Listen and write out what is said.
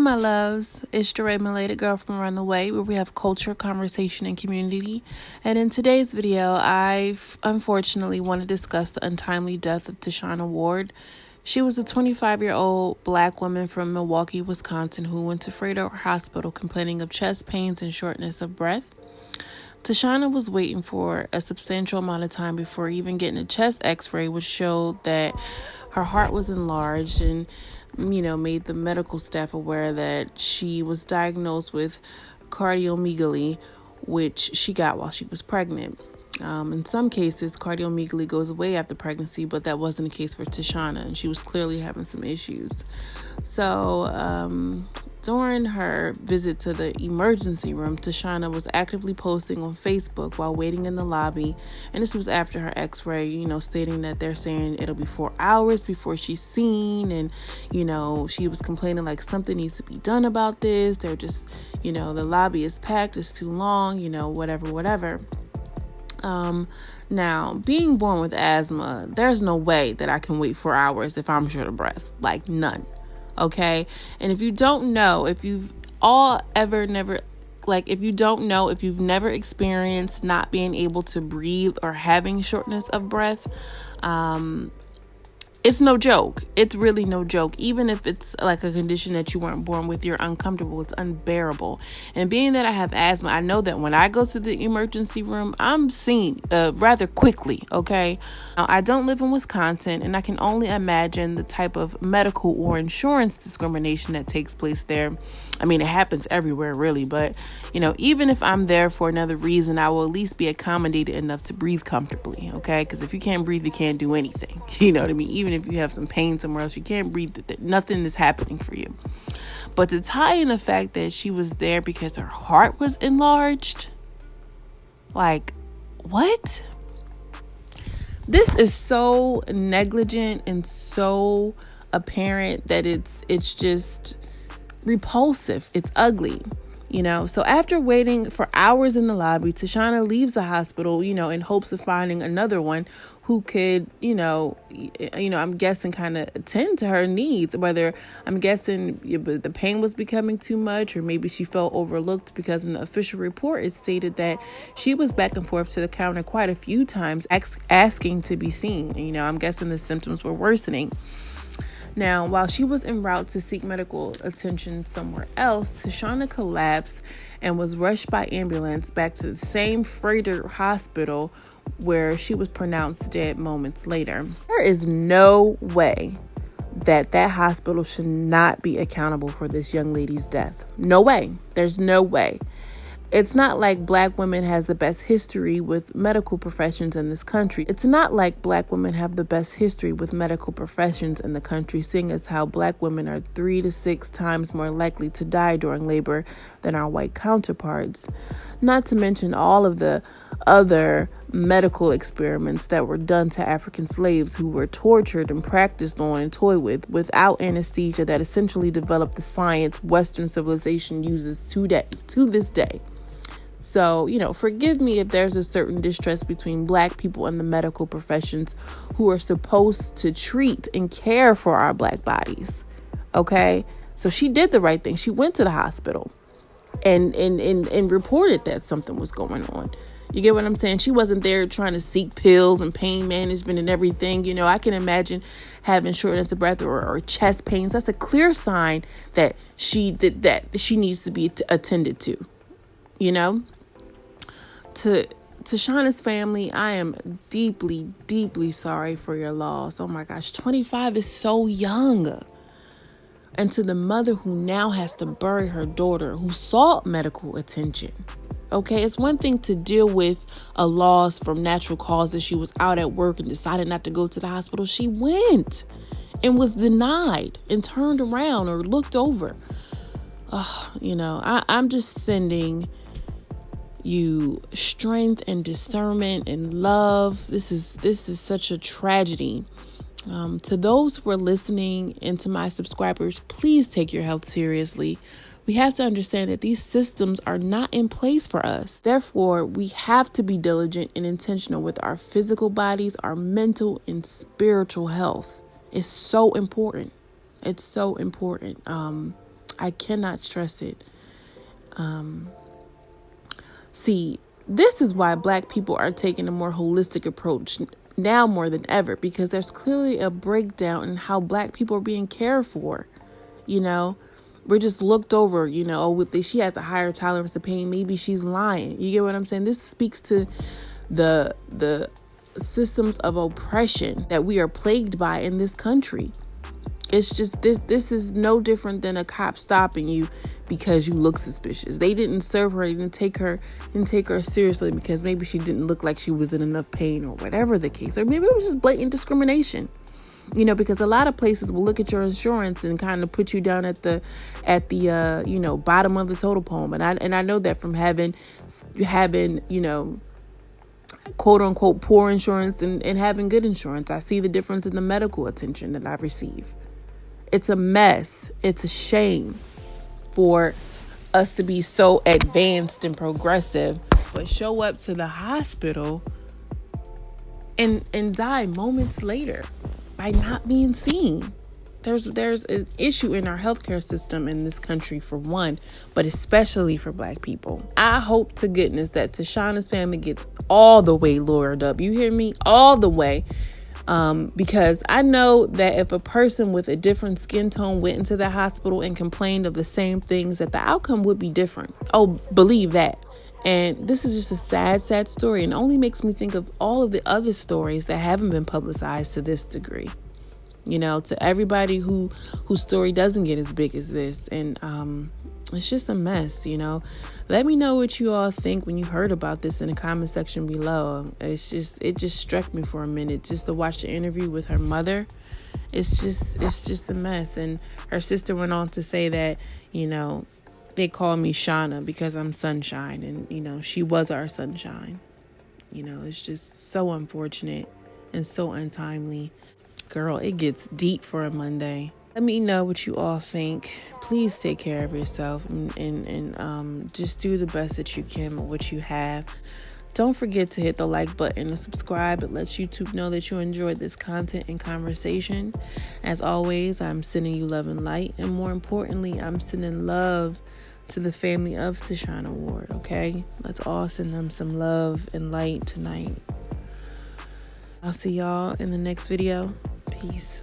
my loves. It's your related girl from around the way, where we have culture, conversation, and community. And in today's video, I unfortunately want to discuss the untimely death of Tashonna Ward. She was a 25-year-old black woman from Milwaukee, Wisconsin, who went to Fredo Hospital complaining of chest pains and shortness of breath. Tashonna was waiting for a substantial amount of time before even getting a chest x-ray, which showed that her heart was enlarged and made the medical staff aware that she was diagnosed with cardiomegaly, which she got while she was pregnant. In some cases, cardiomegaly goes away after pregnancy, but that wasn't the case for Tashonna, and she was clearly having some issues. So during her visit to the emergency room, Tashonna was actively posting on Facebook while waiting in the lobby. And this was after her x-ray, stating that they're saying it'll be 4 hours before she's seen. And, she was complaining like something needs to be done about this. They're just, the lobby is packed. It's too long, whatever. Now, being born with asthma, there's no way that I can wait 4 hours if I'm short of breath. Like, none. Okay. And if you don't know, if you've never experienced not being able to breathe or having shortness of breath, it's no joke. It's really no joke. Even if it's like a condition that you weren't born with, you're uncomfortable. It's unbearable. And being that I have asthma, I know that when I go to the emergency room, I'm seen rather quickly. Okay. Now, I don't live in Wisconsin, and I can only imagine the type of medical or insurance discrimination that takes place there. I mean, it happens everywhere, really. But, even if I'm there for another reason, I will at least be accommodated enough to breathe comfortably. Okay. Because if you can't breathe, you can't do anything. You know what I mean? Even if you have some pain somewhere else, you can't breathe, nothing is happening for you. But to tie in the fact that she was there because her heart was enlarged, like, what? This is so negligent and so apparent that it's just repulsive. It's ugly. So after waiting for hours in the lobby, Tashonna leaves the hospital, in hopes of finding another one who could, I'm guessing kind of attend to her needs, whether I'm guessing the pain was becoming too much, or maybe she felt overlooked, because in the official report, it stated that she was back and forth to the counter quite a few times asking to be seen. I'm guessing the symptoms were worsening. Now, while she was en route to seek medical attention somewhere else, Tashonna collapsed and was rushed by ambulance back to the same Fredo hospital where she was pronounced dead moments later. There is no way that hospital should not be accountable for this young lady's death. No way. There's no way. It's not like black women has the best history with medical professions in this country. It's not like black women have the best history with medical professions in the country, seeing as how black women are 3 to 6 times more likely to die during labor than our white counterparts. Not to mention all of the other medical experiments that were done to African slaves who were tortured and practiced on and toyed with without anesthesia, that essentially developed the science Western civilization uses to this day. So, forgive me if there's a certain distrust between black people and the medical professions who are supposed to treat and care for our black bodies. Okay. So she did the right thing. She went to the hospital and reported that something was going on. You get what I'm saying? She wasn't there trying to seek pills and pain management and everything. I can imagine having shortness of breath or chest pains. That's a clear sign that she needs to be attended to. To Tashonna's family, I am deeply, deeply sorry for your loss. Oh my gosh, 25 is so young. And to the mother who now has to bury her daughter who sought medical attention. Okay, it's one thing to deal with a loss from natural causes. She was out at work and decided not to go to the hospital. She went and was denied and turned around or looked over. I'm just sending you strength and discernment and love. This is such a tragedy. To those who are listening and to my subscribers, please take your health seriously. We have to understand that these systems are not in place for us. Therefore, we have to be diligent and intentional with our physical bodies, our mental and spiritual health. It's so important. It's so important. I cannot stress it. See, this is why Black people are taking a more holistic approach now more than ever, because there's clearly a breakdown in how Black people are being cared for. We're just looked over, she has a higher tolerance of pain. Maybe she's lying. You get what I'm saying? This speaks to the systems of oppression that we are plagued by in this country. It's just this is no different than a cop stopping you because you look suspicious. They didn't serve her, they didn't take her seriously because maybe she didn't look like she was in enough pain, or whatever the case. Or maybe it was just blatant discrimination. Because a lot of places will look at your insurance and kind of put you down at the bottom of the totem pole. And I know that from having quote unquote poor insurance and having good insurance. I see the difference in the medical attention that I receive. It's a mess. It's a shame for us to be so advanced and progressive, but show up to the hospital and die moments later by not being seen. There's an issue in our healthcare system in this country, for one, but especially for Black people. I hope to goodness that Tashonna's family gets all the way lawyered up. You hear me? All the way. Because I know that if a person with a different skin tone went into the hospital and complained of the same things, that the outcome would be different. Oh, believe that. And this is just a sad, sad story, and only makes me think of all of the other stories that haven't been publicized to this degree. To everybody whose story doesn't get as big as this. And it's just a mess, Let me know what you all think when you heard about this in the comment section below. It just struck me for a minute just to watch the interview with her mother. It's just a mess. And her sister went on to say that, they call me Shauna because I'm sunshine. And, she was our sunshine. It's just so unfortunate and so untimely. Girl, it gets deep for a Monday. Let me know what you all think. Please take care of yourself and just do the best that you can with what you have. Don't forget to hit the like button and subscribe. It lets YouTube know that you enjoyed this content and conversation. As always, I'm sending you love and light. And more importantly, I'm sending love to the family of Tashonna Ward, okay? Let's all send them some love and light tonight. I'll see y'all in the next video. Peace.